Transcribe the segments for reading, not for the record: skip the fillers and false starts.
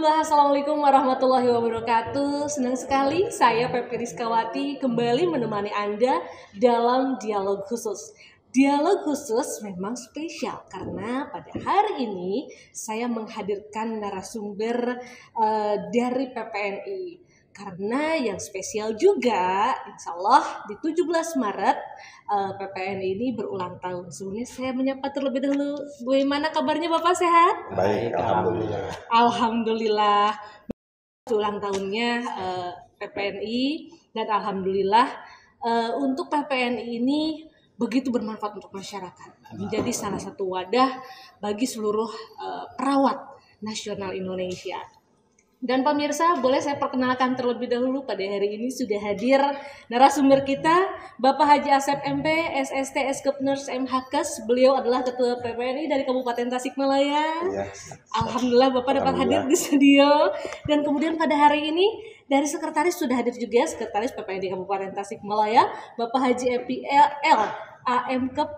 Bismillah, Assalamualaikum warahmatullahi wabarakatuh. Senang sekali saya Pepi Rizkawati kembali menemani Anda dalam dialog khusus. Dialog khusus memang spesial karena pada hari ini saya menghadirkan narasumber dari PPNI. Karena yang spesial juga, insya Allah di 17 Maret PPNI ini berulang tahun. Sebelumnya saya menyapa terlebih dahulu. Bagaimana kabarnya Bapak, sehat? Baik, alhamdulillah. Alhamdulillah ulang tahunnya PPNI dan alhamdulillah untuk PPNI ini begitu bermanfaat untuk masyarakat, menjadi salah satu wadah bagi seluruh perawat nasional Indonesia. Dan pemirsa, boleh saya perkenalkan terlebih dahulu, pada hari ini sudah hadir narasumber kita, Bapak Haji Asep MP, SST Eskepners MHKes. Beliau adalah Ketua PPNI dari Kabupaten Tasikmalaya. Ya. Alhamdulillah Bapak dapat hadir di studio. Dan kemudian pada hari ini dari sekretaris sudah hadir juga, Sekretaris PPNI Kabupaten Tasikmalaya, Bapak Haji EPL AMKep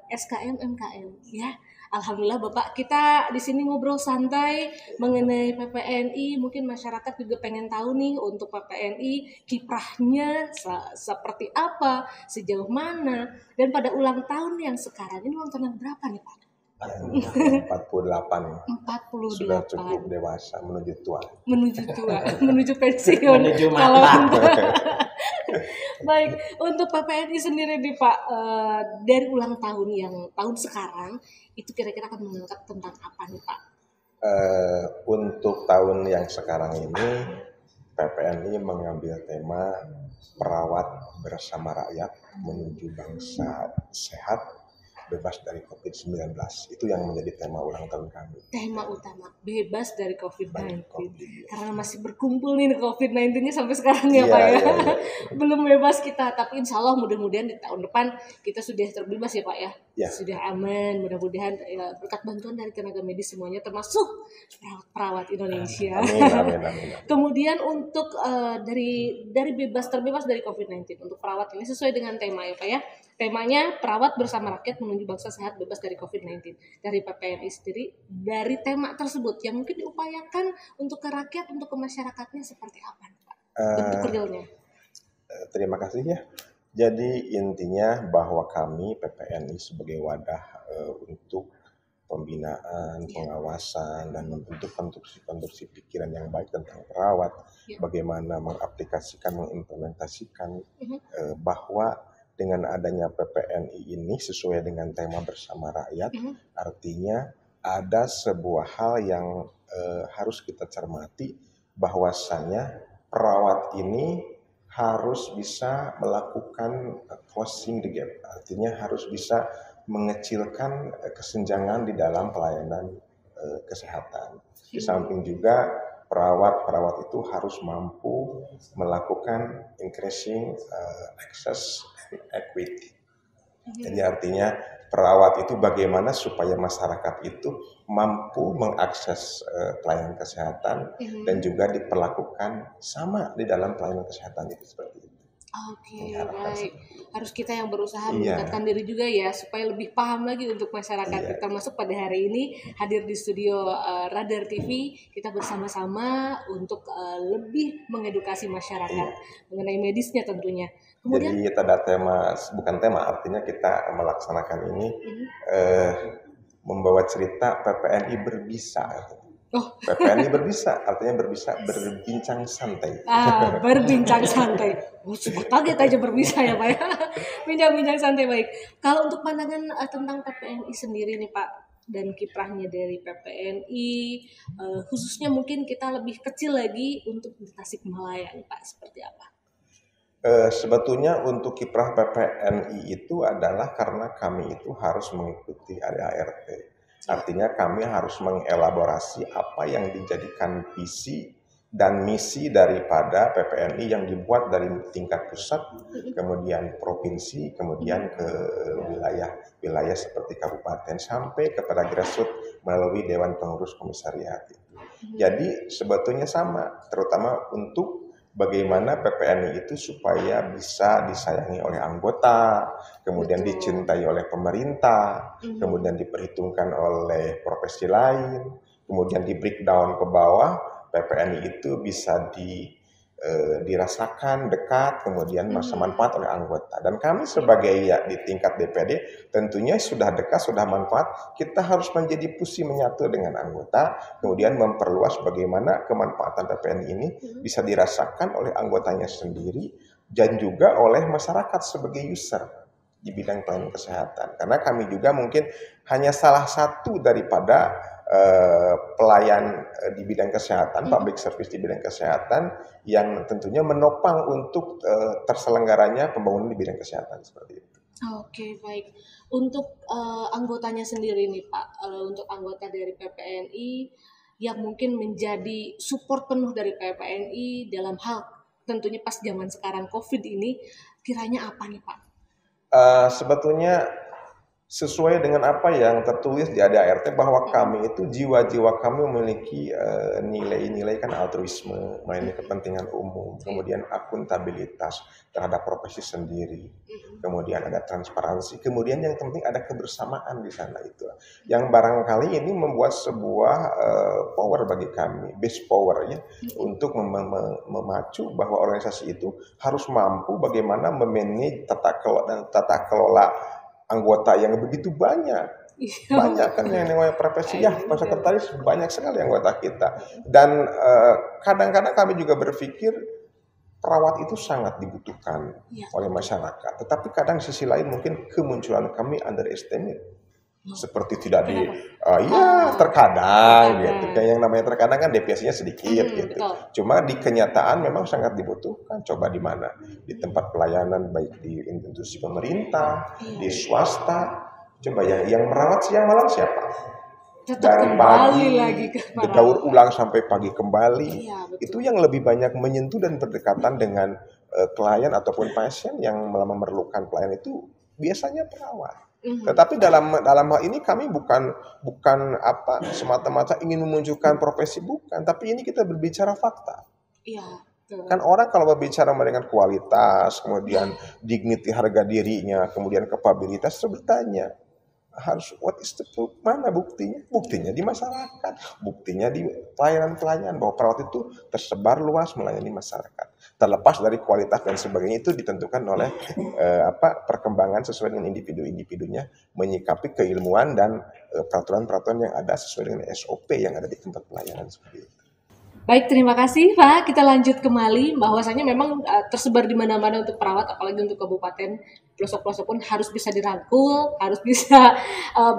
SKM MKM. Ya. Alhamdulillah Bapak, kita di sini ngobrol santai mengenai PPNI. Mungkin masyarakat juga pengen tahu nih untuk PPNI kiprahnya seperti apa, sejauh mana, dan pada ulang tahun yang sekarang ini ulang tahun yang berapa nih Pak? 48. 48. Sudah cukup dewasa, menuju tua. Menuju pensiun. Menuju mata. Baik, untuk PPNI sendiri nih Pak, dari ulang tahun yang tahun sekarang itu kira-kira akan mengangkat tentang apa nih Pak? Untuk tahun yang sekarang ini, PPNI mengambil tema perawat bersama rakyat menuju bangsa sehat, bebas dari COVID-19. Itu yang menjadi tema ulang tahun kami. Tema utama, bebas dari COVID-19. COVID. Karena masih berkumpul nih COVID-19-nya sampai sekarang ya Pak ya. Iya. Belum bebas kita, tapi insya Allah mudah-mudahan di tahun depan kita sudah terbebas ya Pak ya. Ya. Sudah aman, mudah-mudahan berkat bantuan dari tenaga medis semuanya, termasuk perawat Indonesia. Amin. Kemudian untuk dari terbebas dari COVID-19 untuk perawat ini sesuai dengan tema ya Pak ya. Temanya perawat bersama rakyat menuju bangsa sehat bebas dari COVID-19. Dari PPNI sendiri, dari tema tersebut yang mungkin diupayakan untuk ke rakyat, untuk ke masyarakatnya seperti apa Pak? Bentuk realnya. Terima kasih ya. Jadi intinya bahwa kami PPNI sebagai wadah untuk pembinaan, pengawasan, dan membentuk konstruksi pikiran yang baik tentang perawat, bagaimana mengaplikasikan, mengimplementasikan bahwa dengan adanya PPNI ini sesuai dengan tema bersama rakyat, artinya ada sebuah hal yang harus kita cermati, bahwasanya perawat ini harus bisa melakukan closing the gap, artinya harus bisa mengecilkan kesenjangan di dalam pelayanan kesehatan. Di samping juga perawat itu harus mampu melakukan increasing access equity. Jadi artinya perawat itu bagaimana supaya masyarakat itu mampu mengakses pelayanan kesehatan dan juga diperlakukan sama di dalam pelayanan kesehatan itu seperti itu. Oke, baik. Harus kita yang berusaha meningkatkan diri juga ya, supaya lebih paham lagi untuk masyarakat. Termasuk pada hari ini hadir di studio Radar TV, kita bersama-sama untuk lebih mengedukasi masyarakat mengenai medisnya tentunya. Kemudian, jadi ada tema, bukan tema, artinya kita melaksanakan ini membawa cerita PPNI berbisa. PPNI berbisa, artinya berbisa berbincang santai. Berbincang santai. Sebut kaget aja berbisa ya Pak ya. Bincang-bincang santai, baik. Kalau untuk pandangan tentang PPNI sendiri nih Pak, dan kiprahnya dari PPNI, khususnya mungkin kita lebih kecil lagi untuk di Tasikmalaya nih Pak, seperti apa? Sebetulnya untuk kiprah PPNI itu adalah karena kami itu harus mengikuti ADART. Artinya kami harus mengelaborasi apa yang dijadikan visi dan misi daripada PPNI yang dibuat dari tingkat pusat, kemudian provinsi, kemudian ke wilayah seperti kabupaten, sampai kepada grassroots melalui Dewan Pengurus Komisariat. Jadi sebetulnya sama, terutama untuk bagaimana PPNI itu supaya bisa disayangi oleh anggota, kemudian dicintai oleh pemerintah, kemudian diperhitungkan oleh profesi lain, kemudian di breakdown ke bawah PPNI itu bisa dirasakan dekat, kemudian masa manfaat oleh anggota. Dan kami sebagai ya di tingkat DPD tentunya sudah dekat, sudah manfaat, kita harus menjadi pusi menyatu dengan anggota, kemudian memperluas bagaimana kemanfaatan PPNI ini bisa dirasakan oleh anggotanya sendiri dan juga oleh masyarakat sebagai user di bidang pelayanan kesehatan. Karena kami juga mungkin hanya salah satu daripada pelayan di bidang kesehatan, public service di bidang kesehatan yang tentunya menopang untuk terselenggaranya pembangunan di bidang kesehatan seperti itu. Oke, baik. Untuk anggotanya sendiri nih Pak, untuk anggota dari PPNI yang mungkin menjadi support penuh dari PPNI dalam hal tentunya pas zaman sekarang COVID ini, kiranya apa nih Pak? Sebetulnya sesuai dengan apa yang tertulis di ADART bahwa kami itu jiwa-jiwa kami memiliki nilai-nilai kan altruisme, melayani kepentingan umum, kemudian akuntabilitas terhadap profesi sendiri, kemudian ada transparansi, kemudian yang penting ada kebersamaan di sana itu. Yang barangkali ini membuat sebuah power bagi kami, base power ya, untuk memacu bahwa organisasi itu harus mampu bagaimana memanage tata kelola anggota yang begitu banyak kan yang namanya profesi ya, Pak Sekretaris, banyak sekali anggota kita. Dan kadang-kadang kami juga berpikir perawat itu sangat dibutuhkan oleh masyarakat. Tetapi kadang sisi lain mungkin kemunculan kami underestimate. Seperti tidak terkadang gitu. Kayak yang namanya terkadang kan deviasinya sedikit gitu. Cuma di kenyataan memang sangat dibutuhkan. Coba di mana? Di tempat pelayanan baik di institusi pemerintah, di swasta. Coba yang merawat siang malam siapa? Dari pagi lagi didaur ulang sampai pagi kembali. Itu yang lebih banyak menyentuh dan berdekatan dengan klien ataupun pasien yang memerlukan pelayanan itu biasanya perawat. Tetapi dalam hal ini kami bukan semata-mata ingin memunculkan profesi, bukan, tapi ini kita berbicara fakta. Iya. Kan orang kalau berbicara dengan kualitas, kemudian dignity harga dirinya, kemudian kapabilitas, bertanya harus what is the proof? Mana buktinya? Buktinya di masyarakat, buktinya di pelayanan-pelayanan bahwa perawat itu tersebar luas melayani masyarakat. Terlepas dari kualitas dan sebagainya itu ditentukan oleh perkembangan sesuai dengan individu-individunya menyikapi keilmuan dan peraturan-peraturan yang ada sesuai dengan SOP yang ada di tempat pelayanan seperti itu. Baik, terima kasih Pak. Kita lanjut kembali bahwasanya memang tersebar di mana-mana untuk perawat, apalagi untuk kabupaten, pelosok-pelosok pun harus bisa dirangkul, harus bisa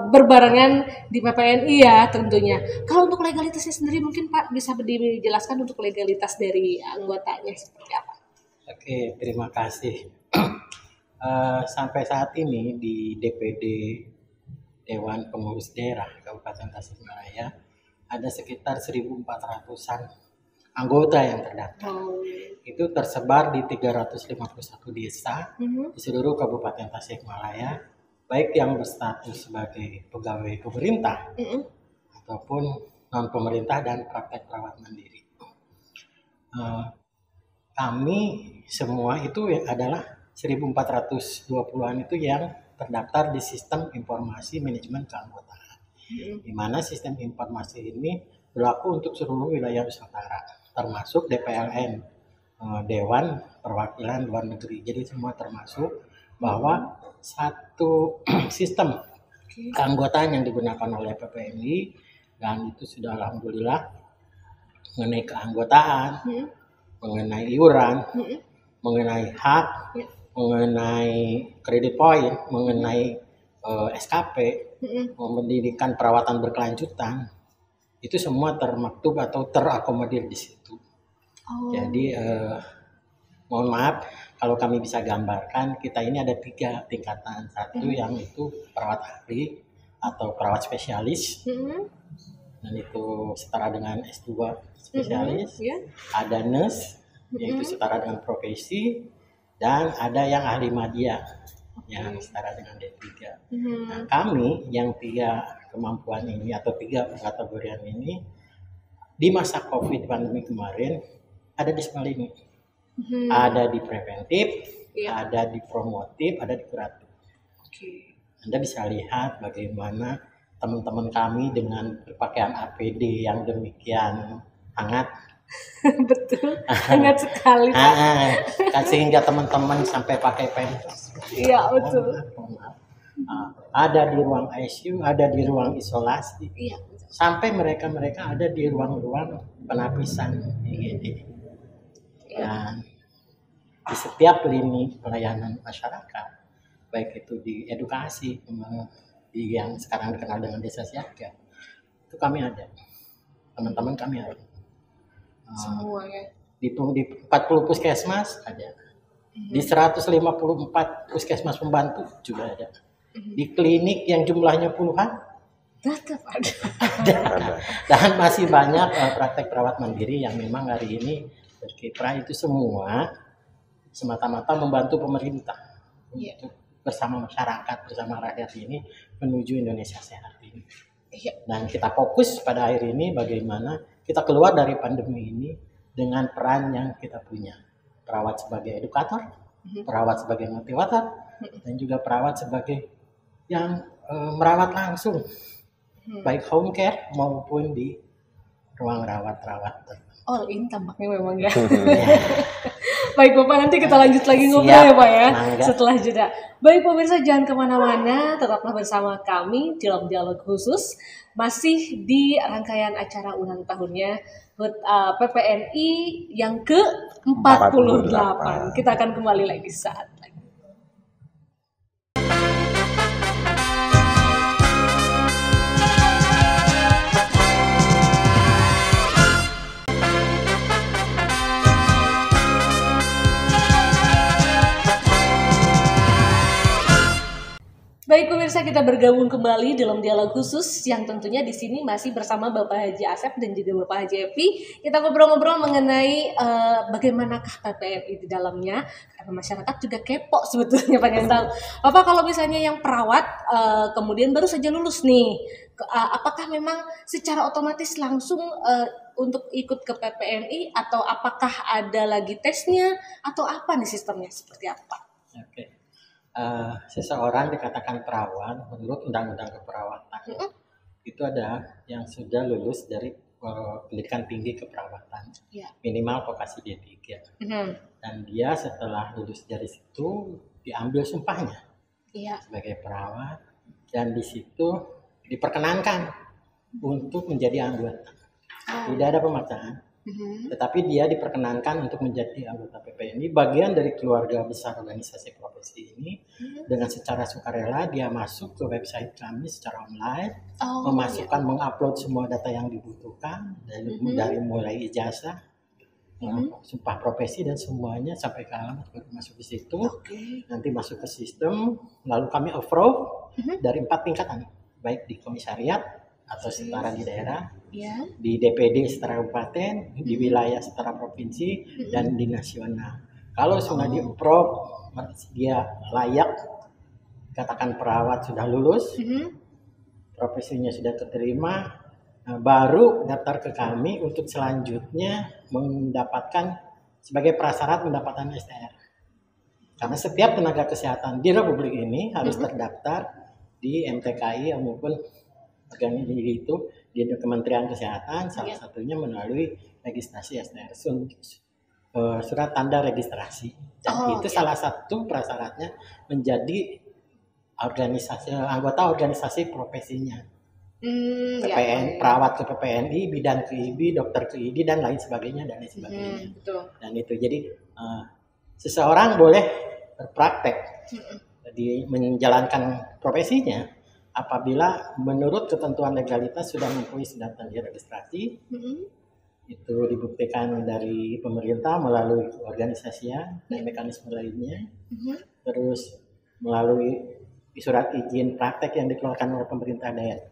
berbarengan di PPNI ya tentunya. Kalau untuk legalitasnya sendiri mungkin Pak bisa dijelaskan untuk legalitas dari anggotanya seperti apa? Oke, terima kasih. Sampai saat ini di DPD Dewan Pengurus Daerah Kabupaten Tasikmalaya ada sekitar 1.400-an anggota yang terdaftar. Itu tersebar di 351 desa di seluruh Kabupaten Tasikmalaya, baik yang berstatus sebagai pegawai pemerintah ataupun non pemerintah dan praktek perawat mandiri. Kami semua itu adalah 1.420-an itu yang terdaftar di sistem informasi manajemen keanggotaan. Di mana sistem informasi ini berlaku untuk seluruh wilayah Nusantara, termasuk DPLN, Dewan Perwakilan Luar Negeri. Jadi semua termasuk bahwa satu sistem keanggotaan yang digunakan oleh PPNI, dan itu sudah alhamdulillah mengenai keanggotaan, mengenai iuran, mengenai hak, mengenai kredit poin, mengenai SKP, pendidikan perawatan berkelanjutan, itu semua termaktub atau terakomodir di situ. Jadi mohon maaf kalau kami bisa gambarkan, kita ini ada 3 tingkatan. Satu yang itu perawat ahli atau perawat spesialis, dan itu setara dengan S2 spesialis. Ada nurse, yaitu setara dengan profesi, dan ada yang ahli media yang setara dengan D3. Nah, kami yang 3 kemampuan ini atau 3 kategorian ini di masa COVID pandemi kemarin ada di semua lini. Ada di preventif, ada di promotif, ada di kuratif. Anda bisa lihat bagaimana teman-teman kami dengan berpakaian APD yang demikian hangat. Betul, hangat sekali Pak. Sehingga teman-teman sampai pakai pempes. Iya betul. Ada di ruang ICU, ada di ruang isolasi, Iya. sampai mereka ada di ruang-ruang penapisan IGD. Dan di setiap lini pelayanan masyarakat, baik itu di edukasi, di yang sekarang dikenal dengan desa siaga, itu kami ada, teman-teman kami ada. Semua ya. Di 40 puskesmas ada, di 154 puskesmas pembantu juga ada, di klinik yang jumlahnya puluhan Tetap ada. dan masih banyak praktek perawat mandiri yang memang hari ini berkiprah. Itu semua semata-mata membantu pemerintah untuk bersama masyarakat, bersama rakyat ini menuju Indonesia sehat ini. Dan kita fokus pada akhir ini bagaimana kita keluar dari pandemi ini dengan peran yang kita punya. Perawat sebagai edukator, perawat sebagai motivator, dan juga perawat sebagai yang merawat langsung, baik home care maupun di ruang rawat-rawat. All in tampaknya memang ya. Baik Bapak, nanti kita lanjut lagi ngobrol ya Pak ya, setelah jeda. Baik pemirsa, jangan kemana-mana, tetaplah bersama kami dalam dialog khusus, masih di rangkaian acara ulang tahunnya HUT PPNI yang ke-48. Kita akan kembali lagi saat lagi. Baik pemirsa, kita bergabung kembali dalam dialog khusus yang tentunya di sini masih bersama Bapak Haji Asep dan juga Bapak Haji Epi. Kita ngobrol-ngobrol mengenai bagaimanakah PPNI di dalamnya, karena masyarakat juga kepo sebetulnya pengen tahu. Bapak, kalau misalnya yang perawat kemudian baru saja lulus nih, apakah memang secara otomatis langsung untuk ikut ke PPNI atau apakah ada lagi tesnya atau apa nih sistemnya, seperti apa? Oke. Seseorang dikatakan perawat menurut Undang-Undang Keperawatan, itu ada yang sudah lulus dari pendidikan tinggi keperawatan, minimal vokasi D3, dan dia setelah lulus dari situ diambil sumpahnya sebagai perawat, dan di situ diperkenankan untuk menjadi anggota. Tidak ada pemaksaan, tetapi dia diperkenankan untuk menjadi anggota PPNI, bagian dari keluarga besar organisasi profesi ini. Dengan secara sukarela dia masuk ke website kami secara online, memasukkan, mengupload semua data yang dibutuhkan, dari mulai ijazah, sumpah profesi dan semuanya sampai ke alamat, baru masuk di situ. Nanti masuk ke sistem, lalu kami approve dari 4 tingkatan, baik di komisariat atau setara di daerah, di DPD setara kabupaten, di wilayah setara provinsi, dan di nasional. Kalau sudah di-approve, dia layak, katakan perawat sudah lulus, profesinya sudah terterima, baru daftar ke kami untuk selanjutnya mendapatkan sebagai prasyarat mendapatkan STR. Karena setiap tenaga kesehatan di Republik ini harus terdaftar di MTKI maupun organisasi itu di Kementerian Kesehatan, salah satunya melalui registrasi STR, surat tanda registrasi. Dan itu salah satu prasyaratnya menjadi anggota organisasi profesinya. Perawat ke PPNI, bidan ke IBI, dokter ke ID, dan lain sebagainya dan lain sebagainya. Dan itu jadi seseorang boleh berpraktek menjalankan profesinya apabila menurut ketentuan legalitas sudah mempunyai surat tanda registrasi. Itu dibuktikan dari pemerintah melalui organisasinya dan mekanisme lainnya, terus melalui surat izin praktek yang dikeluarkan oleh pemerintah daerah,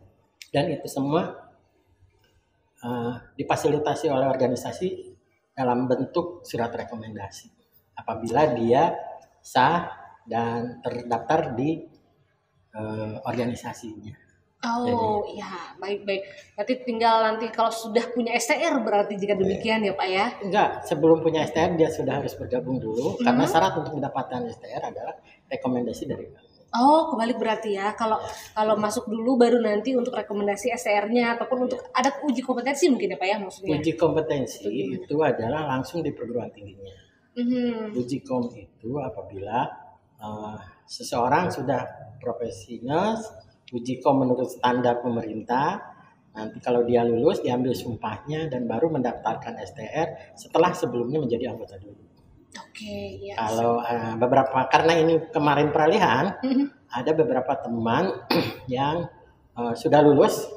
dan itu semua difasilitasi oleh organisasi dalam bentuk surat rekomendasi apabila dia sah dan terdaftar di organisasinya. Ya, baik-baik. Berarti tinggal nanti kalau sudah punya STR berarti jika demikian ya Pak ya? Enggak, sebelum punya STR dia sudah harus bergabung dulu, karena syarat untuk mendapatkan STR adalah rekomendasi dari kami. Oh, kebalik berarti ya. Kalau masuk dulu baru nanti untuk rekomendasi STR-nya ataupun untuk ada uji kompetensi mungkin ya Pak ya maksudnya. Uji kompetensi itu adalah langsung di perguruan tingginya. Uji kom itu apabila seseorang sudah profesional, uji kom menurut standar pemerintah, nanti kalau dia lulus diambil sumpahnya dan baru mendaftarkan STR setelah sebelumnya menjadi anggota dulu. Oke, ya. Kalau beberapa, karena ini kemarin peralihan, ada beberapa teman yang sudah lulus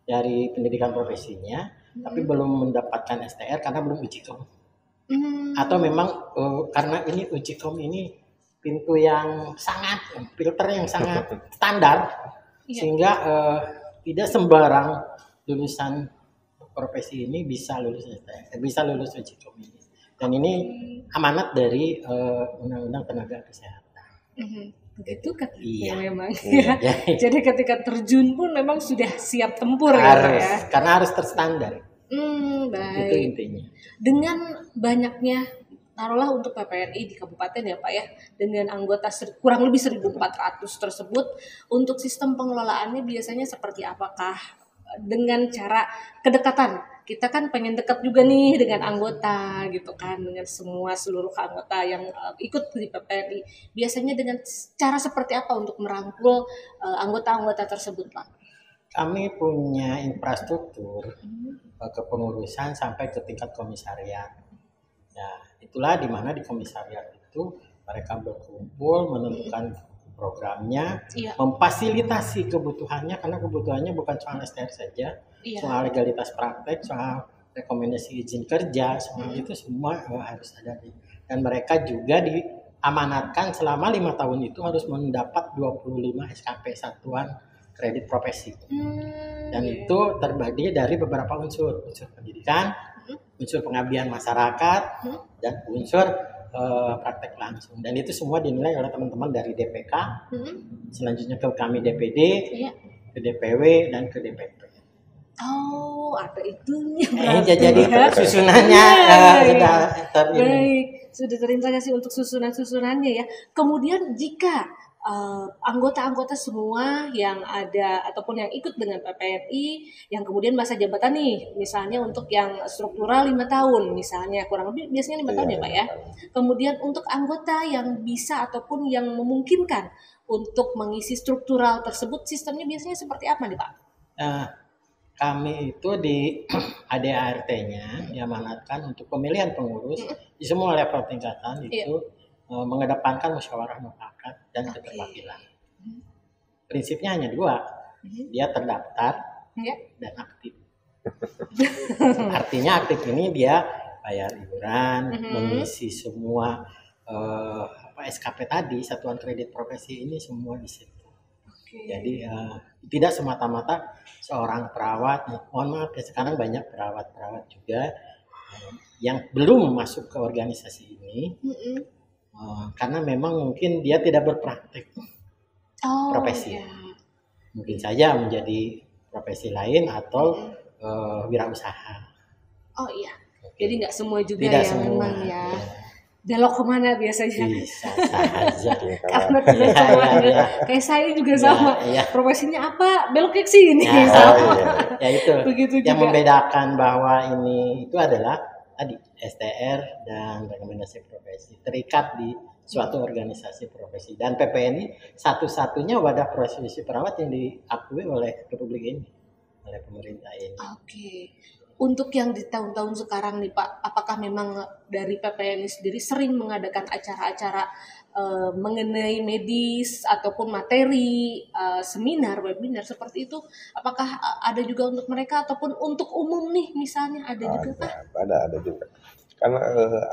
dari pendidikan profesinya, tapi belum mendapatkan STR karena belum uji kom. Atau memang karena ini uji kom ini pintu yang sangat, filter yang sangat standar, sehingga tidak sembarang lulusan profesi ini bisa lulus STR, bisa lulus uji kom ini. Dan ini amanat dari Undang-Undang Tenaga Kesehatan. Begitu kan? Iya. Ya, memang. Ya. Jadi ketika terjun pun memang sudah siap tempur harus, ya. Karena harus terstandar. Baik. Itu intinya. Dengan banyaknya, taruhlah untuk PPNI di kabupaten ya Pak ya, dengan anggota kurang lebih 1.400 tersebut, untuk sistem pengelolaannya biasanya seperti apakah? Dengan cara kedekatan, kita kan pengen dekat juga nih dengan anggota gitu kan, dengan seluruh anggota yang ikut di PPNI. Biasanya dengan cara seperti apa untuk merangkul anggota-anggota tersebut Pak? Kami punya infrastruktur kepengurusan sampai ke tingkat komisariat. Nah, itulah di mana di komisariat itu mereka berkumpul menentukan programnya, memfasilitasi kebutuhannya, karena kebutuhannya bukan soal STR saja, soal legalitas praktek, soal rekomendasi izin kerja, soal itu semua harus ada. Dan mereka juga diamanatkan selama 5 tahun itu harus mendapat 25 SKP satuan kredit profesi. Dan itu terbagi dari beberapa unsur pendidikan, unsur pengabdian masyarakat, dan unsur praktek langsung. Dan itu semua dinilai oleh teman-teman dari DPK, selanjutnya ke kami DPD, ke DPW, dan ke DPP. Oh, ada itunya. Jadi susunannya sudah baik, sudah terintegrasi untuk susunannya ya. Kemudian jika anggota-anggota semua yang ada ataupun yang ikut dengan PPNI yang kemudian masa jabatan nih, misalnya untuk yang struktural 5 tahun misalnya, kurang lebih biasanya 5 tahun ya Pak ya. Kemudian untuk anggota yang bisa ataupun yang memungkinkan untuk mengisi struktural tersebut, sistemnya biasanya seperti apa nih Pak? Kami itu di ADART-nya diamanatkan untuk pemilihan pengurus di semua level tingkatan itu mengedepankan musyawarah mufakat dan keterwakilan. Prinsipnya hanya 2, dia terdaftar dan aktif. Artinya aktif ini dia bayar iuran, mengisi semua SKP tadi, satuan kredit profesi ini semua di situ. Jadi tidak semata-mata seorang perawat, mohon maaf ya sekarang banyak perawat-perawat juga yang belum masuk ke organisasi ini. Karena memang mungkin dia tidak berpraktek profesi, mungkin saja menjadi profesi lain atau wirausaha. Oh iya, jadi nggak semua juga tidak yang semua, memang ya. Belok kemana biasanya? Bisa saja. Karena tidak semuanya. Kayak saya juga sama. Profesinya apa? Beloknya ke sini. Ya itu. Begitu yang juga. Membedakan bahwa ini itu adalah tadi STR dan rekomendasi profesi terikat di suatu organisasi profesi, dan PPNI satu-satunya wadah profesi perawat yang diakui oleh Republik ini, oleh pemerintah ini. Oke. Untuk yang di tahun-tahun sekarang nih Pak, apakah memang dari PPNI sendiri sering mengadakan acara-acara mengenai medis ataupun materi, seminar, webinar seperti itu? Apakah ada juga untuk mereka ataupun untuk umum nih misalnya ada juga Pak? Ada juga. Karena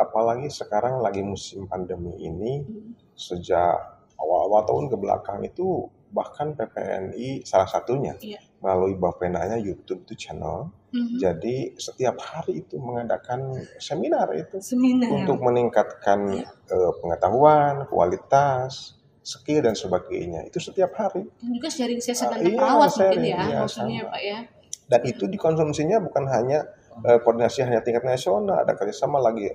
apalagi sekarang lagi musim pandemi ini, sejak awal-awal tahun ke belakang itu bahkan PPNI salah satunya melalui Bappenanya YouTube itu channel. Jadi setiap hari itu mengadakan seminar untuk meningkatkan pengetahuan, kualitas, skill dan sebagainya. Itu setiap hari. Dan juga sharing session antar perawat mungkin ya, maksudnya sama. Pak ya. Dan itu dikonsumsinya bukan hanya koordinasi hanya tingkat nasional, ada kerjasama lagi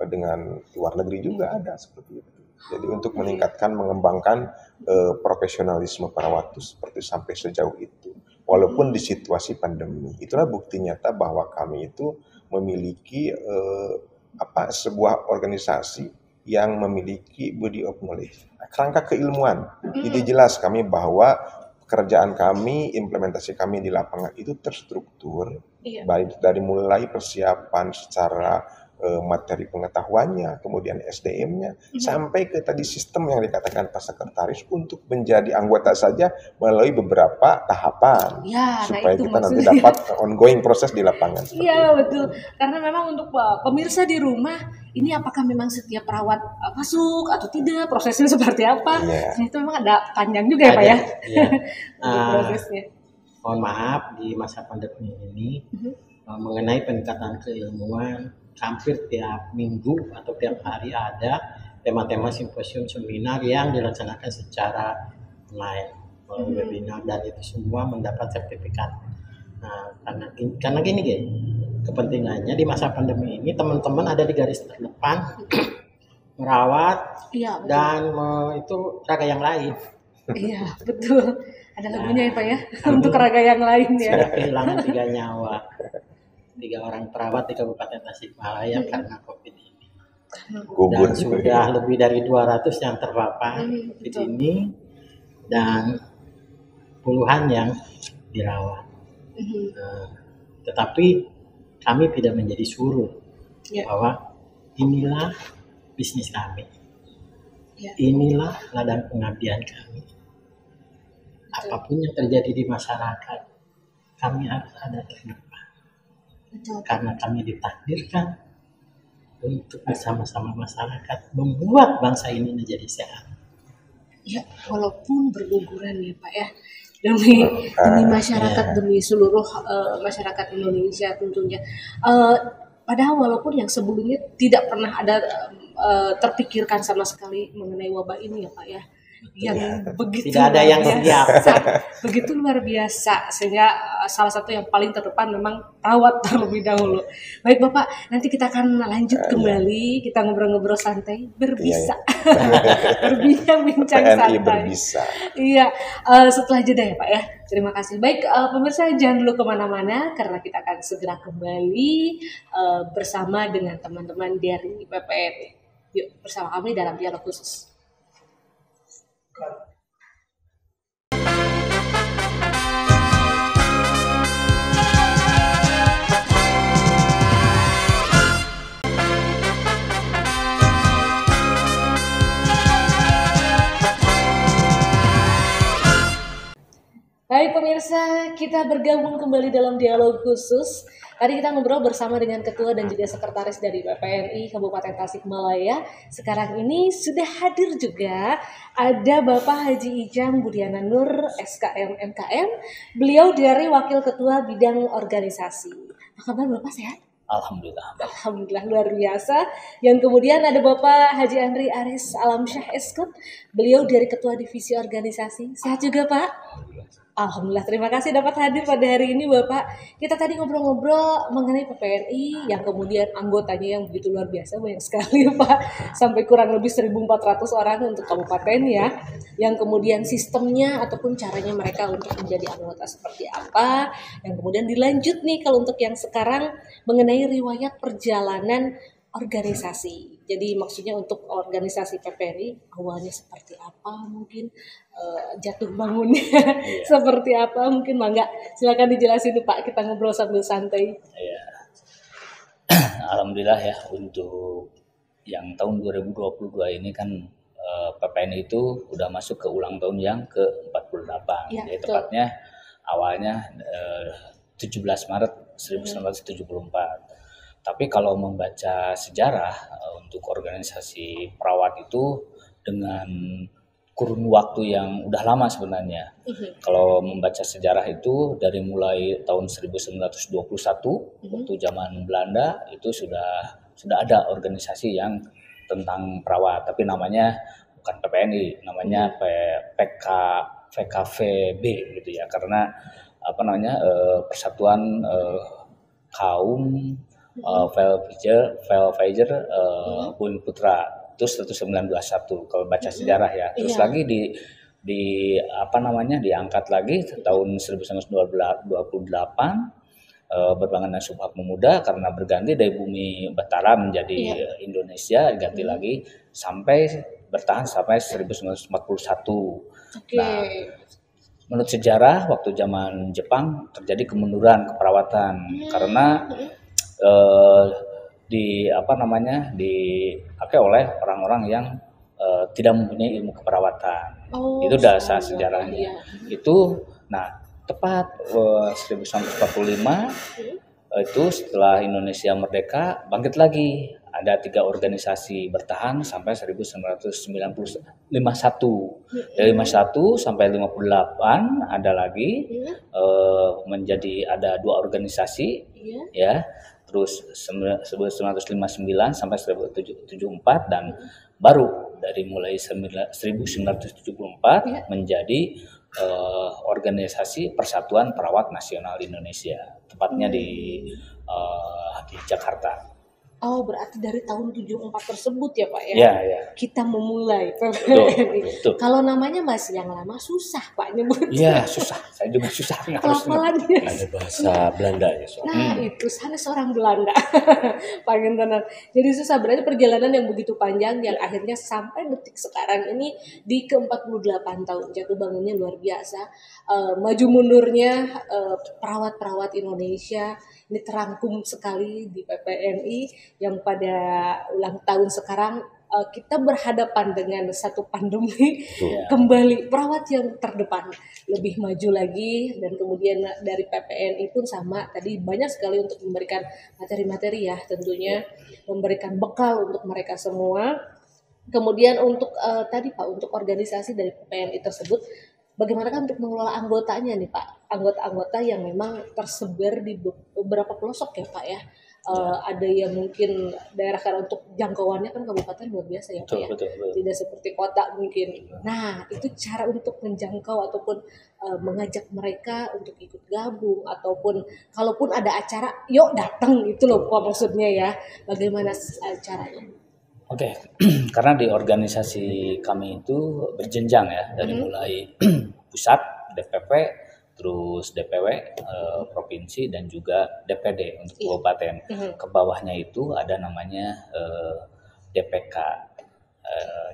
dengan luar negeri juga ada seperti itu. Jadi untuk meningkatkan, mengembangkan profesionalisme perawat itu seperti sampai sejauh itu. Walaupun di situasi pandemi, itulah bukti nyata bahwa kami itu memiliki sebuah organisasi yang memiliki body of knowledge, kerangka keilmuan. Jadi jelas kami bahwa kerjaan kami, implementasi kami di lapangan itu terstruktur, baik dari mulai persiapan secara materi pengetahuannya, kemudian SDM-nya, sampai ke tadi sistem yang dikatakan Pak Sekretaris untuk menjadi anggota saja melalui beberapa tahapan, supaya kita nanti dapat ongoing proses di lapangan. Iya betul, karena memang untuk pemirsa di rumah, ini apakah memang setiap perawat masuk atau tidak, prosesnya seperti apa? Itu memang ada panjang juga ya Pak ya, prosesnya. Mohon maaf di masa pandemi ini mengenai peningkatan keilmuan, hampir tiap minggu atau tiap hari ada tema-tema simposium seminar yang dilaksanakan secara online melalui webinar, dan itu semua mendapat sertifikat. Nah, karena gini kepentingannya di masa pandemi ini teman-teman ada di garis terdepan merawat dan itu raga yang lain. Iya betul, ada lagunya ya Pak ya untuk raga yang lain ya. Saya kehilangan 3 nyawa. 3 orang perawat di Kabupaten Tasikmalaya karena COVID ini. Dan sudah lebih dari 200 yang terpapar COVID ini, dan puluhan yang dirawat. Tetapi kami tidak menjadi surut bahwa inilah bisnis kami, inilah ladang pengabdian kami. Apapun yang terjadi di masyarakat, kami harus ada terdepan. Karena kami ditakdirkan untuk bersama-sama masyarakat membuat bangsa ini menjadi sehat. Ya, walaupun berguguran ya Pak ya, demi masyarakat, demi seluruh masyarakat Indonesia tentunya. Padahal walaupun yang sebelumnya tidak pernah ada terpikirkan sama sekali mengenai wabah ini ya Pak ya, yang begitu tidak ada yang biasa, begitu luar biasa, sehingga salah satu yang paling terdepan memang perawat terlebih dahulu. Baik Bapak, nanti kita akan lanjut kembali, kita ngobrol-ngobrol santai, berbisa, berbincang-bincang santai. Berbisa. Iya, setelah jeda ya Pak ya. Terima kasih. Baik, pemirsa jangan dulu kemana-mana karena kita akan segera kembali bersama dengan teman-teman dari PPNI. Yuk bersama kami dalam dialog khusus. Baik pemirsa, kita bergabung kembali dalam dialog khusus. Tadi kita ngobrol bersama dengan Ketua dan juga Sekretaris dari PPNI Kabupaten Tasikmalaya. Sekarang ini sudah hadir juga ada Bapak Haji Ijam Budiana Nur, SKM MKM. Beliau dari Wakil Ketua Bidang Organisasi. Apa kabar Bapak, sehat? Alhamdulillah. Alhamdulillah, luar biasa. Yang kemudian ada Bapak Haji Andri Aris Alamsyah Eskut. Beliau dari Ketua Divisi Organisasi. Sehat juga Pak? Alhamdulillah, terima kasih dapat hadir pada hari ini Bapak. Kita tadi ngobrol-ngobrol mengenai PPNI yang kemudian anggotanya yang begitu luar biasa, banyak sekali Pak. Sampai kurang lebih 1.400 orang untuk kabupaten ya. Yang kemudian sistemnya ataupun caranya mereka untuk menjadi anggota seperti apa. Yang kemudian dilanjut nih kalau untuk yang sekarang mengenai riwayat perjalanan organisasi. Jadi maksudnya untuk organisasi PPNI awalnya seperti apa, mungkin jatuh bangunnya seperti apa, mungkin Mangga silakan dijelasin Pak, kita ngobrol sambil santai. Ya. Alhamdulillah ya, untuk yang tahun 2022 ini kan PPNI itu udah masuk ke ulang tahun yang ke-48. Ya, jadi tepatnya awalnya 17 Maret 1974. Tapi kalau membaca sejarah untuk organisasi perawat itu dengan kurun waktu yang udah lama sebenarnya. Kalau membaca sejarah itu dari mulai tahun 1921 waktu zaman Belanda itu sudah ada organisasi yang tentang perawat, tapi namanya bukan PPNI, namanya PKVB gitu ya, karena Persatuan Kaum Velfager Bumi Putra itu 1991 kalau baca sejarah ya. Terus Iya. lagi diangkat lagi tahun 1928 berbangun dengan Sumpah Pemuda karena berganti dari bumi Batara menjadi Indonesia, ganti lagi sampai bertahan sampai 1941. Oke. Nah, menurut sejarah waktu zaman Jepang terjadi kemunduran keperawatan karena dipakai oleh orang-orang yang tidak mempunyai ilmu keperawatan. Itu dasar sejarahnya. Itu tepat 1945 itu setelah Indonesia merdeka bangkit lagi. Ada 3 organisasi bertahan sampai 1951. Dari 51 sampai 58 ada lagi menjadi ada 2 organisasi ya. Terus 1959 sampai 1974 dan baru dari mulai 1974 menjadi organisasi Persatuan Perawat Nasional Indonesia, tepatnya di Jakarta. Oh, berarti dari tahun 74 tersebut ya Pak ya? Iya. Kita memulai Betul. Kalau namanya masih yang lama susah Pak nyebutnya. Iya, susah. Saya juga susah. Pelafalannya. Ada bahasa Belandanya soalnya. Nah, itu sana seorang Belanda. Pak Gintenan. Jadi susah, berarti perjalanan yang begitu panjang yang akhirnya sampai detik sekarang ini di ke-48 tahun. Jatuh bangunnya luar biasa. Maju mundurnya perawat-perawat Indonesia ini terangkum sekali di PPNI yang pada ulang tahun sekarang kita berhadapan dengan satu pandemi kembali perawat yang terdepan lebih maju lagi dan kemudian dari PPNI pun sama tadi banyak sekali untuk memberikan materi-materi ya tentunya memberikan bekal untuk mereka semua. Kemudian untuk tadi Pak untuk organisasi dari PPNI tersebut bagaimana kan untuk mengelola anggotanya nih Pak, anggota-anggota yang memang tersebar di beberapa pelosok ya Pak ya. Ada yang mungkin daerah karena untuk jangkauannya kan kabupaten luar biasa ya Pak ya. Betul. Tidak seperti kota mungkin. Nah itu cara untuk menjangkau ataupun mengajak mereka untuk ikut gabung ataupun kalaupun ada acara yuk datang itu loh Pak maksudnya ya. Bagaimana caranya? Oke, karena di organisasi kami itu berjenjang ya dari mulai pusat DPP, terus DPW provinsi dan juga DPD untuk kabupaten. Ke bawahnya itu ada namanya DPK.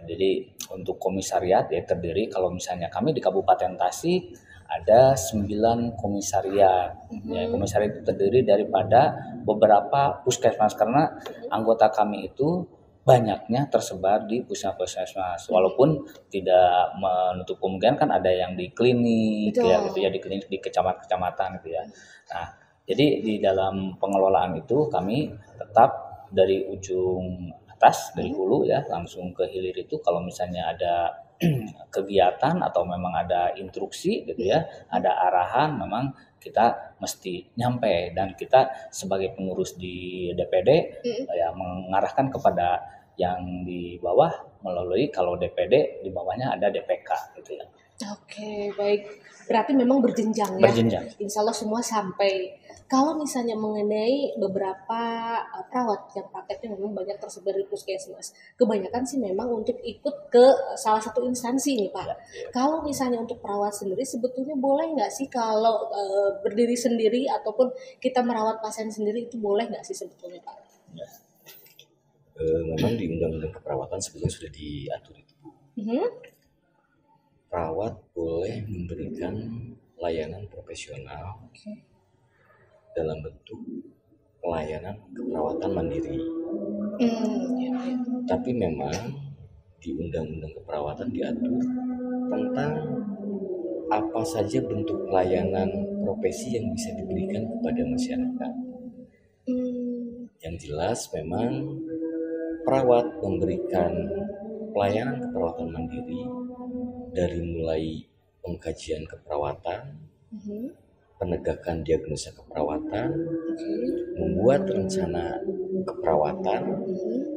Jadi untuk komisariat ya terdiri kalau misalnya kami di Kabupaten Tasik ada 9 komisariat. Ya, komisariat itu terdiri daripada beberapa puskesmas karena anggota kami itu banyaknya tersebar di puskesmas walaupun tidak menutup kemungkinan kan ada yang di klinik ya gitu ya di klinik di kecamatan gitu ya. Nah, jadi di dalam pengelolaan itu kami tetap dari ujung atas dari hulu ya langsung ke hilir itu kalau misalnya ada kegiatan atau memang ada instruksi gitu ya, ada arahan memang kita mesti nyampe dan kita sebagai pengurus di DPD ya mengarahkan kepada yang di bawah melalui kalau DPD di bawahnya ada DPK gitu ya. Oke, baik. Berarti memang berjenjang ya. Berjenjang. Insya Allah semua sampai. Kalau misalnya mengenai beberapa perawat yang prakteknya memang banyak tersebar di puskesmas, kebanyakan sih memang untuk ikut ke salah satu instansi nih Pak. Kalau misalnya untuk perawat sendiri, sebetulnya boleh nggak sih kalau berdiri sendiri ataupun kita merawat pasien sendiri itu boleh nggak sih sebetulnya Pak? Memang di Undang-Undang Keperawatan sebetulnya sudah diatur itu. Perawat boleh memberikan layanan profesional dalam bentuk pelayanan keperawatan mandiri. Tapi memang di Undang-Undang Keperawatan diatur tentang apa saja bentuk pelayanan profesi yang bisa diberikan kepada masyarakat. Yang jelas memang perawat memberikan pelayanan keperawatan mandiri dari mulai pengkajian keperawatan, penegakan diagnosa keperawatan, membuat rencana keperawatan,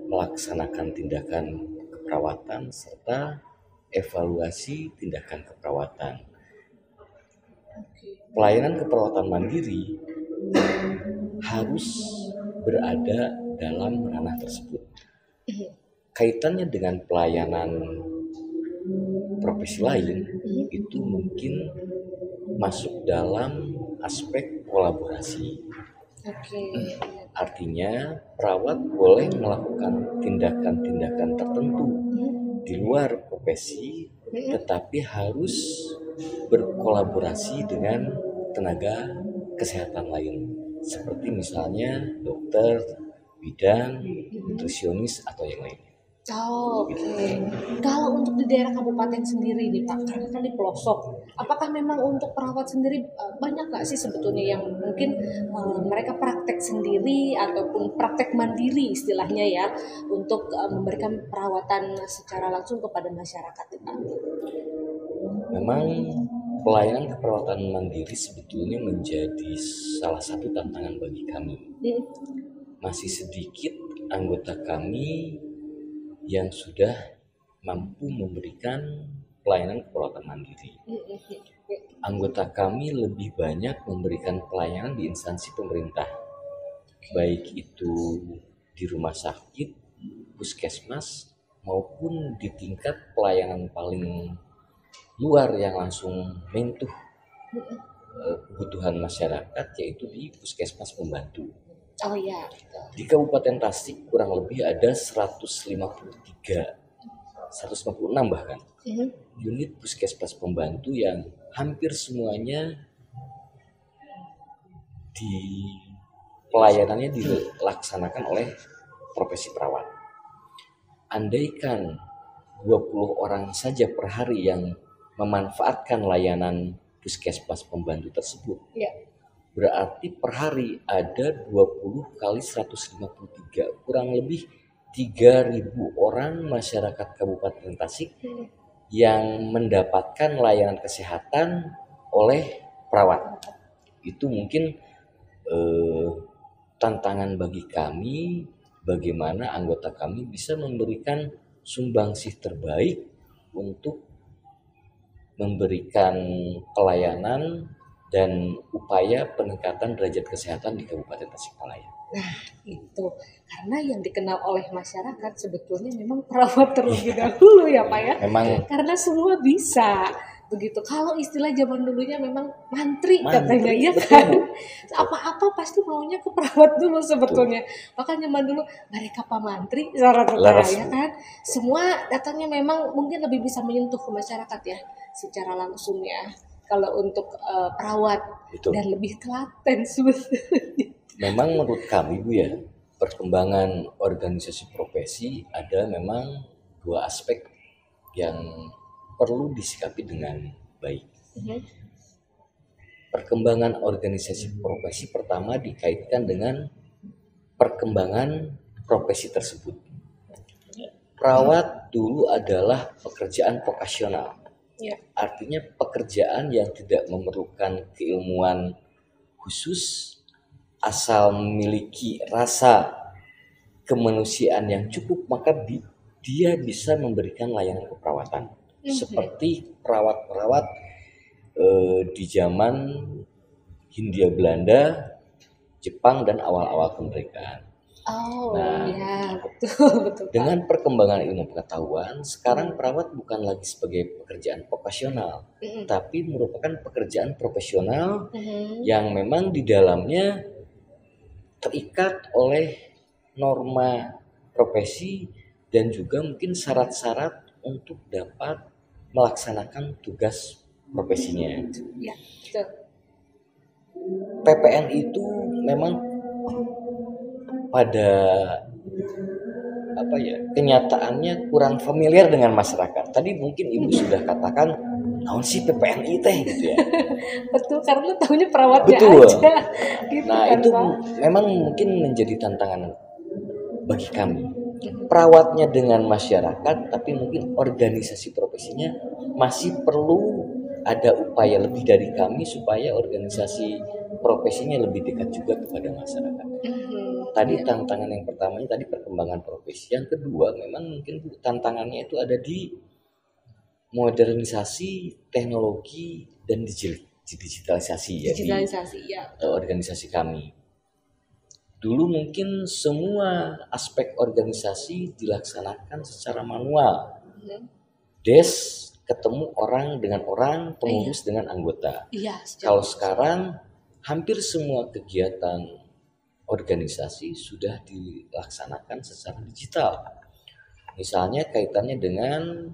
melaksanakan tindakan keperawatan, serta evaluasi tindakan keperawatan. Pelayanan keperawatan mandiri harus berada dalam ranah tersebut. kaitannya dengan pelayanan profesi lain itu mungkin masuk dalam aspek kolaborasi. Oke. Artinya perawat boleh melakukan tindakan-tindakan tertentu di luar profesi, tetapi harus berkolaborasi dengan tenaga kesehatan lain, seperti misalnya dokter, bidan, nutrisionis atau yang lainnya. Oh, oke. Kalau untuk di daerah kabupaten sendiri nih Pak, karena kan di pelosok, apakah memang untuk perawat sendiri banyak nggak sih sebetulnya yang mungkin mereka praktek sendiri ataupun praktek mandiri istilahnya ya untuk memberikan perawatan secara langsung kepada masyarakat nih, Pak? Memang pelayanan keperawatan mandiri sebetulnya menjadi salah satu tantangan bagi kami. Masih sedikit anggota kami yang sudah mampu memberikan pelayanan keperawatan mandiri. Anggota kami lebih banyak memberikan pelayanan di instansi pemerintah, baik itu di rumah sakit, puskesmas, maupun di tingkat pelayanan paling luar yang langsung menyentuh kebutuhan masyarakat, yaitu di puskesmas pembantu. Oh iya. Di Kabupaten Tasik kurang lebih ada 156 bahkan unit puskesmas pembantu yang hampir semuanya di pelayanannya dilaksanakan oleh profesi perawat. Andaikan 20 orang saja per hari yang memanfaatkan layanan puskesmas pembantu tersebut, berarti per hari ada 20 kali 153, kurang lebih 3.000 orang masyarakat Kabupaten Tasik yang mendapatkan layanan kesehatan oleh perawat. Itu mungkin tantangan bagi kami, bagaimana anggota kami bisa memberikan sumbangsih terbaik untuk memberikan pelayanan dan upaya peningkatan derajat kesehatan di Kabupaten Tasikmalaya. Nah, itu karena yang dikenal oleh masyarakat sebetulnya memang perawat terlebih dahulu ya Pak ya. Memang Karena semua bisa begitu. Kalau istilah zaman dulunya memang mantri katanya ya kan. Apa-apa pasti maunya ke perawat dulu sebetulnya. Makanya zaman dulu mereka Pak Mantri ya kan. Semua datangnya memang mungkin lebih bisa menyentuh ke masyarakat ya secara langsung ya. Kalau untuk perawat dan lebih telaten sebetulnya. Memang menurut kami Bu ya, perkembangan organisasi profesi ada memang dua aspek yang perlu disikapi dengan baik. Perkembangan organisasi profesi pertama dikaitkan dengan perkembangan profesi tersebut. Perawat dulu adalah pekerjaan vokasional. Artinya pekerjaan yang tidak memerlukan keilmuan khusus, asal memiliki rasa kemanusiaan yang cukup, maka dia bisa memberikan layanan keperawatan. Seperti perawat-perawat di zaman Hindia Belanda, Jepang, dan awal-awal kemerdekaan. Betul. Dengan perkembangan ilmu pengetahuan, sekarang perawat bukan lagi sebagai pekerjaan vokasional, tapi merupakan pekerjaan profesional yang memang di dalamnya terikat oleh norma profesi dan juga mungkin syarat-syarat untuk dapat melaksanakan tugas profesinya. PPN itu memang pada kenyataannya kurang familiar dengan masyarakat. Tadi mungkin Ibu sudah katakan, naon sih PPNI teh gitu ya. Betul, karena tahunya perawatnya aja. Gitu nah kan, itu Pak? memang mungkin menjadi tantangan bagi kami. Perawatnya dengan masyarakat, tapi mungkin organisasi profesinya masih perlu ada upaya lebih dari kami supaya organisasi profesinya lebih dekat juga kepada masyarakat. Tadi tantangan yang pertamanya tadi perkembangan profesi. Yang kedua memang mungkin tantangannya itu ada di modernisasi teknologi dan digitalisasi ya, Digitalisasi ya. Organisasi kami. Dulu mungkin semua aspek organisasi dilaksanakan secara manual. Des ketemu orang dengan orang, pengurus dengan anggota. Iya. Kalau sekarang hampir semua kegiatan organisasi sudah dilaksanakan secara digital. Misalnya kaitannya dengan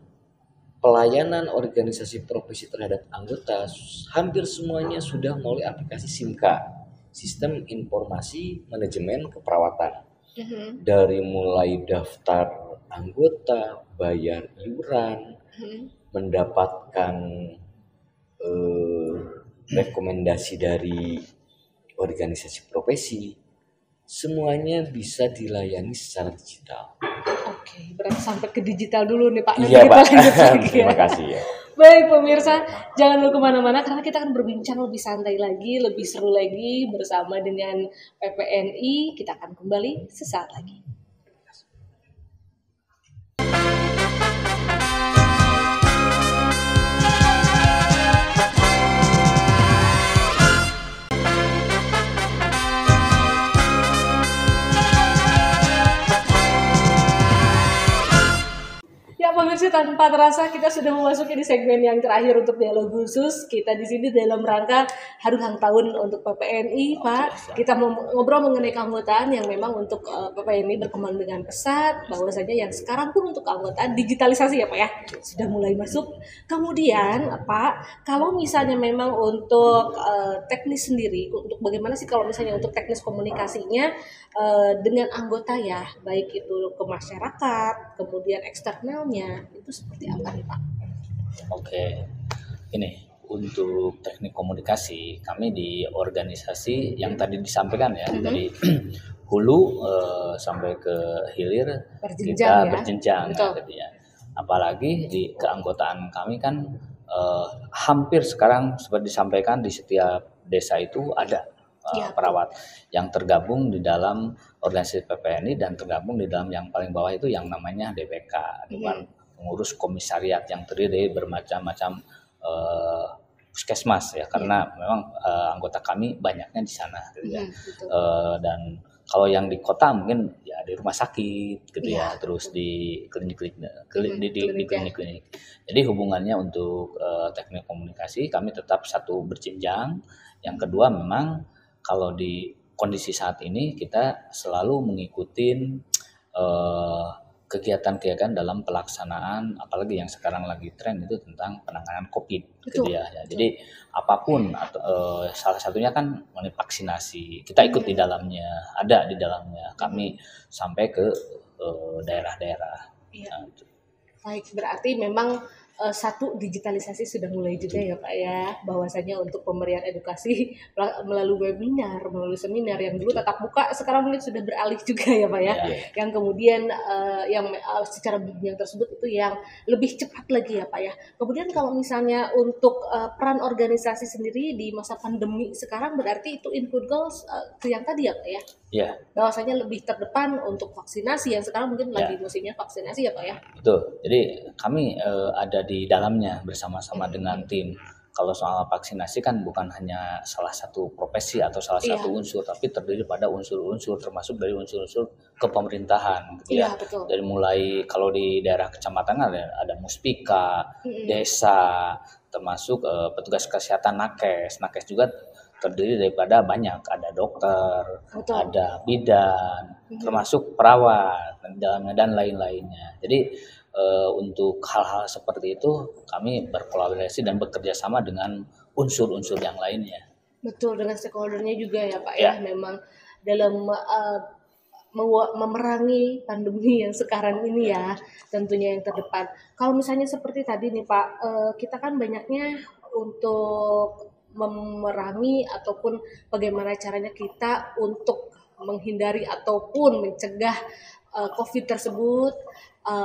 pelayanan organisasi profesi terhadap anggota, hampir semuanya sudah melalui aplikasi SIMKA, Sistem Informasi Manajemen Keperawatan. Dari mulai daftar anggota, bayar iuran, mendapatkan rekomendasi dari organisasi profesi, semuanya bisa dilayani secara digital. Oke, berarti sampai ke digital dulu nih Pak. Iya Pak, Terima kasih ya. Baik pemirsa, jangan dulu kemana-mana karena kita akan berbincang lebih santai lagi, lebih seru lagi bersama dengan PPNI. Kita akan kembali sesaat lagi. Pemirsa, tanpa terasa kita sudah memasuki di segmen yang terakhir untuk dialog khusus. Kita di sini dalam rangka Hari Ulang Tahun untuk PPNI, Pak. Kita mau ngobrol mengenai keanggotaan yang memang untuk PPNI berkembang dengan pesat. Bahwasanya yang sekarang pun untuk keanggotaan digitalisasi ya Pak ya, sudah mulai masuk. Kemudian Pak, kalau misalnya memang untuk teknis sendiri, untuk bagaimana sih kalau misalnya untuk teknis komunikasinya dengan anggota ya, baik itu ke masyarakat, kemudian eksternalnya, itu seperti apa nih Pak? Oke, ini untuk teknik komunikasi kami di organisasi yang tadi disampaikan ya, dari hulu sampai ke hilir kita berjenjang gitu ya. Apalagi di keanggotaan kami kan hampir sekarang seperti disampaikan di setiap desa itu ada perawat yang tergabung di dalam organisasi PPNI dan tergabung di dalam yang paling bawah itu yang namanya DPK, Dewan Pengurus Komisariat, yang terdiri dari bermacam-macam puskesmas ya, karena memang anggota kami banyaknya di sana gitu ya. Dan kalau yang di kota mungkin ya di rumah sakit gitu ya, terus di klinik-klinik. Jadi hubungannya untuk teknik komunikasi kami tetap satu berjenjang. Yang kedua memang kalau di kondisi saat ini kita selalu mengikuti kegiatan-kegiatan dalam pelaksanaan, apalagi yang sekarang lagi tren itu tentang penanganan COVID gitu ya. Jadi apapun atau salah satunya kan mengenai vaksinasi, kita ikut di dalamnya, ada di dalamnya. Kami sampai ke daerah-daerah. Nah, baik, berarti memang satu digitalisasi sudah mulai juga ya Pak ya, bahwasanya untuk pemberian edukasi melalui webinar, melalui seminar yang dulu tatap muka sekarang mungkin sudah beralih juga ya Pak ya. Yang kemudian yang secara bimbingan tersebut itu yang lebih cepat lagi ya Pak ya. Kemudian kalau misalnya untuk peran organisasi sendiri di masa pandemi sekarang, berarti itu input goals yang tadi ya Pak ya. Bahwasanya lebih terdepan untuk vaksinasi yang sekarang mungkin lagi musimnya vaksinasi ya Pak ya. Betul. Jadi kami ada di dalamnya bersama-sama dengan tim. Kalau soal vaksinasi kan bukan hanya salah satu profesi atau salah satu unsur, tapi terdiri pada unsur-unsur, termasuk dari unsur-unsur kepemerintahan gitu ya. Dari mulai kalau di daerah kecamatan ada muspika, desa, termasuk petugas kesehatan nakes juga terdiri daripada banyak, ada dokter, ada bidan, termasuk perawat dan lain-lainnya. Jadi untuk hal-hal seperti itu kami berkolaborasi dan bekerja sama dengan unsur-unsur yang lainnya. Betul, dengan stakeholder-nya juga ya Pak ya, memang dalam memerangi pandemi yang sekarang ini ya, tentunya yang terdepan. Kalau misalnya seperti tadi nih Pak, kita kan banyaknya untuk memerangi ataupun bagaimana caranya kita untuk menghindari ataupun mencegah COVID tersebut.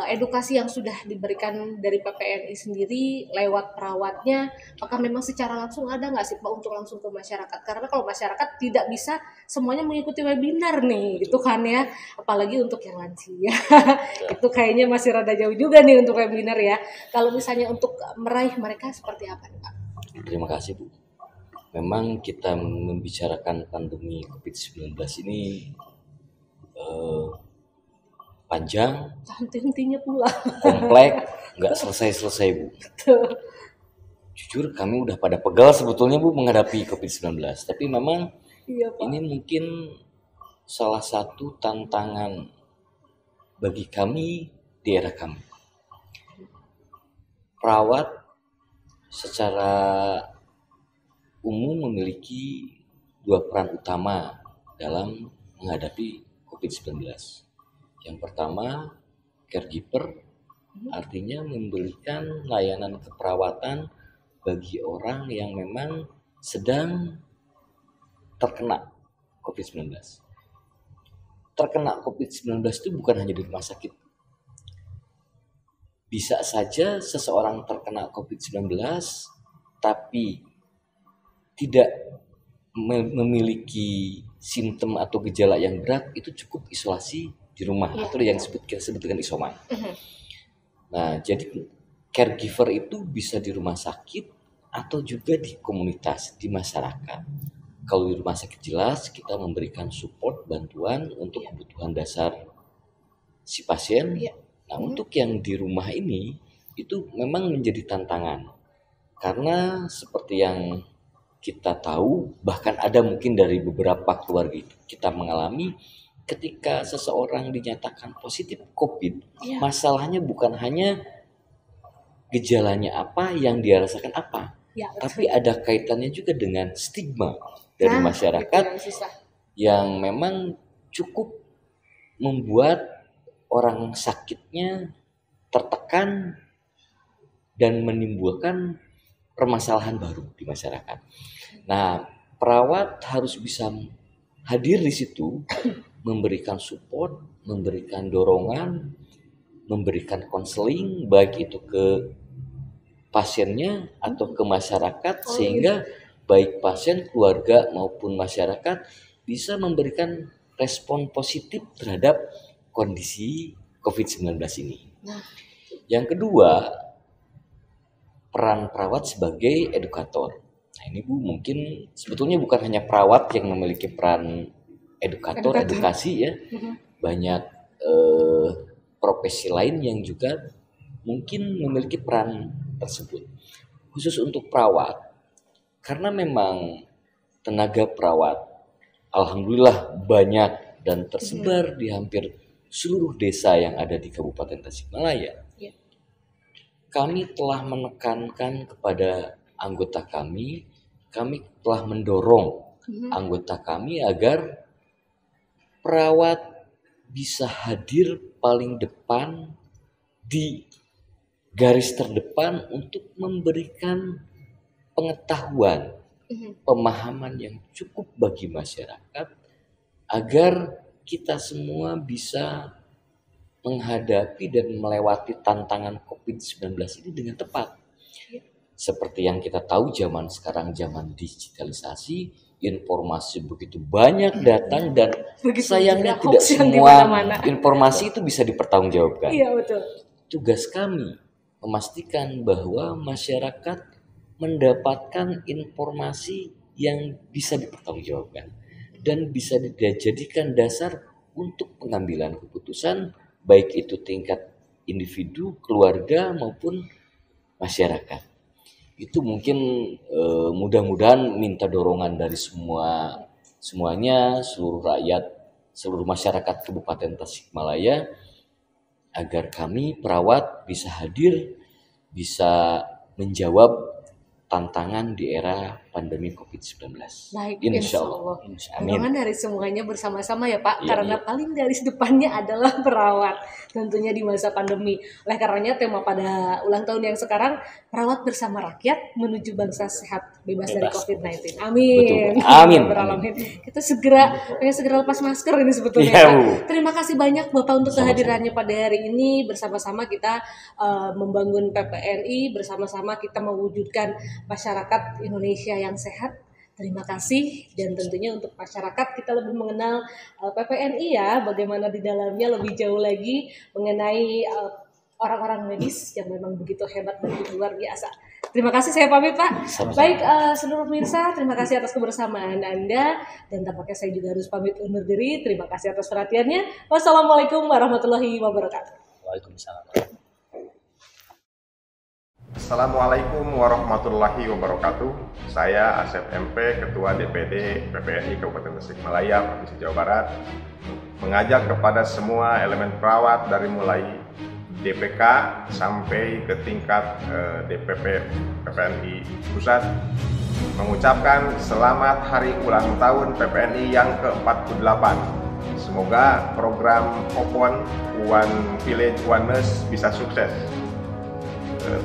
Edukasi yang sudah diberikan dari PPNI sendiri lewat perawatnya, apakah memang secara langsung ada nggak sih Pak untuk langsung ke masyarakat? Karena kalau masyarakat tidak bisa semuanya mengikuti webinar nih, gitu kan ya, apalagi untuk yang lansia, itu kayaknya masih rada jauh juga nih untuk webinar ya. Kalau misalnya untuk meraih mereka seperti apa nih Pak? Terima kasih Bu. memang kita membicarakan pandemi COVID-19 ini panjang, henti-hentinya pula. kompleks, nggak selesai-selesai Bu. Betul. Jujur kami udah pada pegal sebetulnya Bu menghadapi COVID-19. Tapi memang Iya Pak. ini mungkin salah satu tantangan bagi kami di era kami. Perawat secara umum memiliki dua peran utama dalam menghadapi COVID-19. Yang pertama, caregiver, artinya memberikan layanan keperawatan bagi orang yang memang sedang terkena COVID-19. Terkena COVID-19 itu bukan hanya di rumah sakit. Bisa saja seseorang terkena COVID-19 tapi tidak memiliki simptom atau gejala yang berat, itu cukup isolasi di rumah atau yang kita sebut dengan isoman. Nah, jadi caregiver itu bisa di rumah sakit atau juga di komunitas, di masyarakat. Kalau di rumah sakit jelas kita memberikan support, bantuan untuk kebutuhan dasar si pasien. Nah, untuk yang di rumah ini itu memang menjadi tantangan. Karena seperti yang kita tahu, bahkan ada mungkin dari beberapa keluarga kita mengalami, ketika seseorang dinyatakan positif COVID, masalahnya bukan hanya gejalanya apa, yang dia rasakan apa, tapi ada kaitannya juga dengan stigma dari masyarakat yang memang cukup membuat orang sakitnya tertekan dan menimbulkan permasalahan baru di masyarakat. Nah, perawat harus bisa hadir di situ, memberikan support, memberikan dorongan, memberikan konseling, baik itu ke pasiennya atau ke masyarakat, sehingga baik pasien, keluarga maupun masyarakat bisa memberikan respon positif terhadap kondisi COVID-19 ini. Yang kedua, peran perawat sebagai edukator. Nah, ini Bu, mungkin sebetulnya bukan hanya perawat yang memiliki peran edukator, edukasi ya. Banyak profesi lain yang juga mungkin memiliki peran tersebut. Khusus untuk perawat, karena memang tenaga perawat alhamdulillah banyak dan tersebar di hampir seluruh desa yang ada di Kabupaten Tasikmalaya. Kami telah menekankan kepada anggota kami telah mendorong anggota kami agar perawat bisa hadir paling depan, di garis terdepan untuk memberikan pengetahuan, pemahaman yang cukup bagi masyarakat agar kita semua bisa menghadapi dan melewati tantangan COVID-19 ini dengan tepat. Seperti yang kita tahu, zaman sekarang zaman digitalisasi, informasi begitu banyak datang dan sayangnya tidak semua informasi itu bisa dipertanggungjawabkan. Iya, betul. Tugas kami memastikan bahwa masyarakat mendapatkan informasi yang bisa dipertanggungjawabkan dan bisa dijadikan dasar untuk pengambilan keputusan, baik itu tingkat individu, keluarga maupun masyarakat. Itu mungkin mudah-mudahan minta dorongan dari semuanya, seluruh rakyat, seluruh masyarakat Kabupaten Tasikmalaya, agar kami perawat bisa hadir, bisa menjawab tantangan di era pandemi COVID-19. Baik, Insya Allah. Dorongan dari semuanya bersama-sama ya Pak, karena paling garis depannya adalah perawat tentunya di masa pandemi. Oleh karenanya tema pada ulang tahun yang sekarang, perawat bersama rakyat menuju bangsa sehat bebas dari COVID-19. Amin. Betul. Amin. Kita pengen segera lepas masker ini sebetulnya. Ya, Pak. Terima kasih banyak Bapak untuk kehadirannya pada hari ini. Bersama-sama kita membangun PPNI, bersama-sama kita mewujudkan masyarakat Indonesia yang sehat. Terima kasih, dan tentunya untuk masyarakat kita lebih mengenal PPNI ya, bagaimana di dalamnya lebih jauh lagi mengenai orang-orang medis yang memang begitu hebat dan luar biasa. Terima kasih, saya pamit Pak. Sama-sama. Baik, seluruh pemirsa, terima kasih atas kebersamaan Anda. Dan tampaknya saya juga harus pamit undur diri. Terima kasih atas perhatiannya. Wassalamualaikum warahmatullahi wabarakatuh. Waalaikumsalam. Assalamualaikum warahmatullahi wabarakatuh. Saya Asep MP, Ketua DPD PPNI Kabupaten Tasikmalaya, Provinsi Jawa Barat, mengajak kepada semua elemen perawat dari mulai DPK sampai ke tingkat DPP PPNI Pusat mengucapkan selamat hari ulang tahun PPNI yang ke-48. Semoga program OPON One Village One Nurse bisa sukses.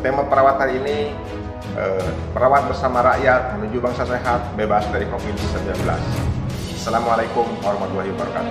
Tema perawat hari ini, perawat bersama rakyat menuju bangsa sehat bebas dari COVID-19. Assalamualaikum warahmatullahi wabarakatuh.